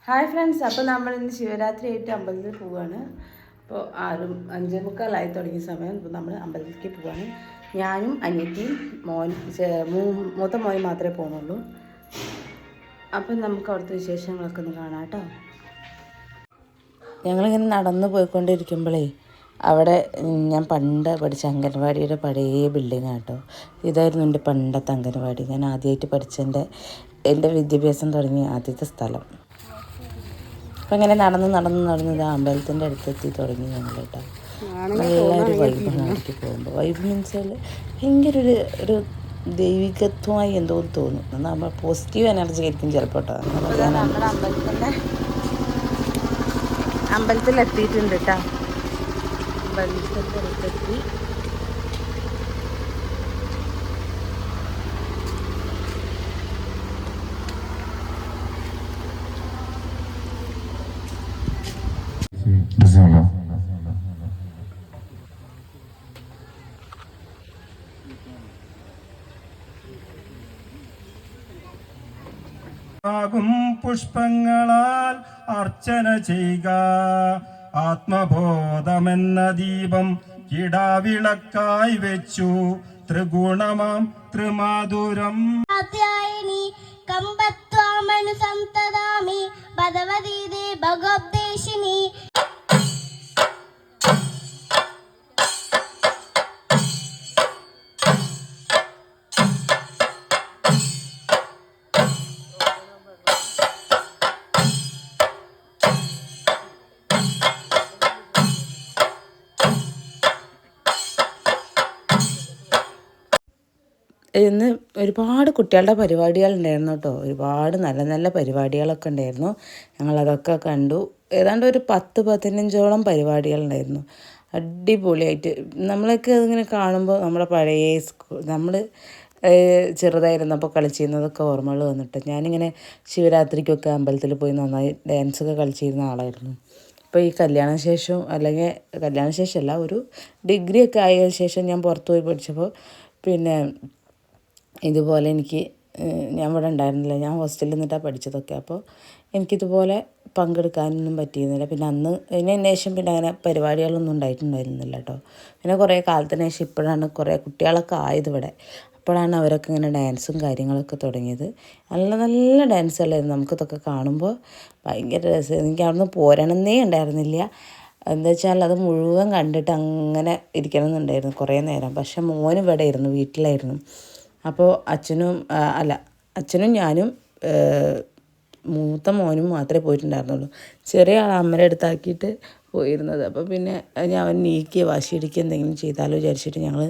Hi friends, അപ്പോൾ നമ്മൾ ഇന്ന് ശിവരാത്രി ആയിട്ട് അമ്പലത്തിൽ പോവുകയാണ്. അപ്പോൾ 5:45 തുടങ്ങിയ സമയം ഇപ്പോൾ നമ്മൾ അമ്പലത്തിലേക്ക് പോവുകയാണ്. ഞാനും അനിയത്തിയും മൂത്ത മോൻ മാത്രമേ പോകുന്നുള്ളൂ. അപ്പം നമുക്ക് അവിടുത്തെ വിശേഷങ്ങളൊക്കെ ഒന്ന് കാണാം കേട്ടോ. ഞങ്ങളിങ്ങനെ നടന്നു പോയിക്കൊണ്ടിരിക്കുമ്പോഴേ അവിടെ ഞാൻ പണ്ട് പഠിച്ച അംഗൻവാടിയുടെ പഴയ ബിൽഡിംഗ് കേട്ടോ. ഇതായിരുന്നു എൻ്റെ പണ്ടത്തെ അംഗൻവാടി. ഞാൻ ആദ്യമായിട്ട് എൻ്റെ വിദ്യാഭ്യാസം തുടങ്ങിയ ആദ്യത്തെ സ്ഥലം. അപ്പം ഇങ്ങനെ നടന്ന് ഇത് അമ്പലത്തിൻ്റെ അടുത്തെത്തി തുടങ്ങി ഞങ്ങൾ കേട്ടോ. നല്ലൊരു വൈബാണ് അവിടേക്ക് പോകുമ്പോൾ. വൈബ് മീൻസ് ഭയങ്കര ഒരു ദൈവികത്വമായി എന്തോ തോന്നും. നമ്മൾ പോസിറ്റീവ് എനർജി ആയിരിക്കും ചിലപ്പോൾ കേട്ടോ. നമ്മുടെ അമ്പലത്തിലെത്തിയിട്ടുണ്ട് കേട്ടോ. അമ്പലത്തിൻ്റെ അടുത്തെത്തി. പുഷ്പങ്ങളാൽ അർച്ചന ചെയ്യുക. ആത്മബോധമെന്ന ദീപം കിടാവിളക്കായി വെച്ചു. ത്രിഗുണമാം ത്രിമാധുരം കമ്പത്വാമനു സന്തതാമി ഭഗവതീ ഭഗവദ്ദേശിനി. ഇന്ന് ഒരുപാട് കുട്ടികളുടെ പരിപാടികളുണ്ടായിരുന്നു കേട്ടോ. ഒരുപാട് നല്ല നല്ല പരിപാടികളൊക്കെ ഉണ്ടായിരുന്നു. ഞങ്ങളതൊക്കെ കണ്ടു. ഏതാണ്ട് ഒരു 10-15ഓളം പരിപാടികളുണ്ടായിരുന്നു. അടിപൊളിയായിട്ട് നമ്മളൊക്കെ അതിങ്ങനെ കാണുമ്പോൾ നമ്മുടെ പഴയ നമ്മൾ ചെറുതായിരുന്നപ്പോൾ കളിച്ചിരുന്നതൊക്കെ ഓർമ്മകൾ വന്നിട്ട് ഞാനിങ്ങനെ ശിവരാത്രിക്കൊക്കെ അമ്പലത്തിൽ പോയി നന്നായി ഡാൻസൊക്കെ കളിച്ചിരുന്ന ആളായിരുന്നു. ഇപ്പോൾ ഈ കല്യാണശേഷമല്ല, ഒരു ഡിഗ്രിയൊക്കെ ആയ ശേഷം ഞാൻ പുറത്ത് പോയി പഠിച്ചപ്പോൾ പിന്നെ ഇതുപോലെ ഞാൻ ഇവിടെ ഉണ്ടായിരുന്നില്ല. ഞാൻ ഹോസ്റ്റലിൽ നിന്നിട്ടാണ് പഠിച്ചതൊക്കെ. അപ്പോൾ എനിക്കിതുപോലെ പങ്കെടുക്കാനൊന്നും പറ്റിയിരുന്നില്ല. പിന്നെ അതിന് ശേഷം പിന്നെ അങ്ങനെ പരിപാടികളൊന്നും ഉണ്ടായിട്ടുണ്ടായിരുന്നില്ല കേട്ടോ. പിന്നെ കുറേ കാലത്തിന് ശേഷം ഇപ്പോഴാണ് കുറേ കുട്ടികളൊക്കെ ആയത് ഇവിടെ. അപ്പോഴാണ് അവരൊക്കെ ഇങ്ങനെ ഡാൻസും കാര്യങ്ങളൊക്കെ തുടങ്ങിയത്. നല്ല നല്ല ഡാൻസുകളായിരുന്നു. നമുക്കിതൊക്കെ കാണുമ്പോൾ ഭയങ്കര രസം. എനിക്ക് അവിടുന്ന് പോരണമെന്നേ ഉണ്ടായിരുന്നില്ല. എന്താ വെച്ചാൽ അത് മുഴുവൻ കണ്ടിട്ട് അങ്ങനെ ഇരിക്കണമെന്നുണ്ടായിരുന്നു കുറേ നേരം. പക്ഷെ മോന് ഇവിടെ ആയിരുന്നു, വീട്ടിലായിരുന്നു. അപ്പോൾ അച്ഛനും ഞാനും മൂത്ത മോനും മാത്രമേ പോയിട്ടുണ്ടായിരുന്നുള്ളൂ. ചെറിയ ആൾ അമ്മയുടെ അടുത്താക്കിയിട്ട് പോയിരുന്നത്. അപ്പോൾ പിന്നെ അവൻ നീക്കി വാശിയിടിക്കുക എന്തെങ്കിലും ചെയ്താലോ വിചാരിച്ചിട്ട് ഞങ്ങൾ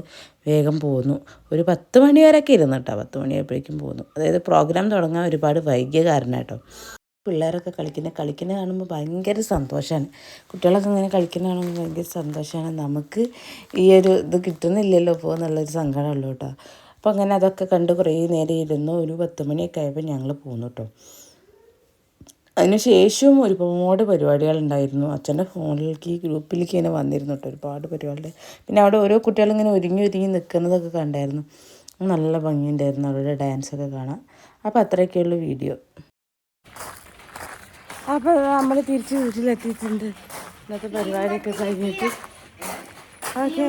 വേഗം പോന്നു. ഒരു 10 മണി വരെയൊക്കെ ഇരുന്നു കേട്ടോ. 10 മണിയായപ്പോഴേക്കും പോന്നു. അതായത് പ്രോഗ്രാം തുടങ്ങാൻ ഒരുപാട് വൈകിയ കാരണം കേട്ടോ. പിള്ളേരൊക്കെ കളിക്കുന്ന കാണുമ്പോൾ ഭയങ്കര സന്തോഷമാണ്. കുട്ടികളൊക്കെ ഇങ്ങനെ കളിക്കുന്ന കാണുമ്പോൾ ഭയങ്കര സന്തോഷമാണ്. നമുക്ക് ഈ ഒരു ഇത് കിട്ടുന്നില്ലല്ലോ ഇപ്പോൾ എന്നുള്ളൊരു സങ്കടമുള്ളൂ കേട്ടോ. അപ്പോൾ അങ്ങനെ അതൊക്കെ കണ്ട് കുറേ നേരം ഇരുന്നു. ഒരു 10 മണിയൊക്കെ ആയപ്പോൾ ഞങ്ങൾ പോന്നു കേട്ടോ. അതിന് ശേഷവും ഒരുപാട് പരിപാടികളുണ്ടായിരുന്നു. അച്ഛൻ്റെ ഫോണിലേക്ക് ഗ്രൂപ്പിലേക്ക് ഇങ്ങനെ വന്നിരുന്നു കേട്ടോ ഒരുപാട് പരിപാടികൾ. പിന്നെ അവിടെ ഓരോ കുട്ടികളിങ്ങനെ ഒരുങ്ങി നിൽക്കുന്നതൊക്കെ കണ്ടായിരുന്നു. നല്ല ഭംഗിയുണ്ടായിരുന്നു അവരുടെ ഡാൻസൊക്കെ കാണാൻ. അപ്പോൾ അത്രയൊക്കെയുള്ള വീഡിയോ. അപ്പോൾ നമ്മൾ തിരിച്ച് വീട്ടിലെത്തിയിട്ടുണ്ട്. ഇന്നത്തെ പരിപാടിയൊക്കെ കഴിഞ്ഞിട്ട്. ഓക്കെ.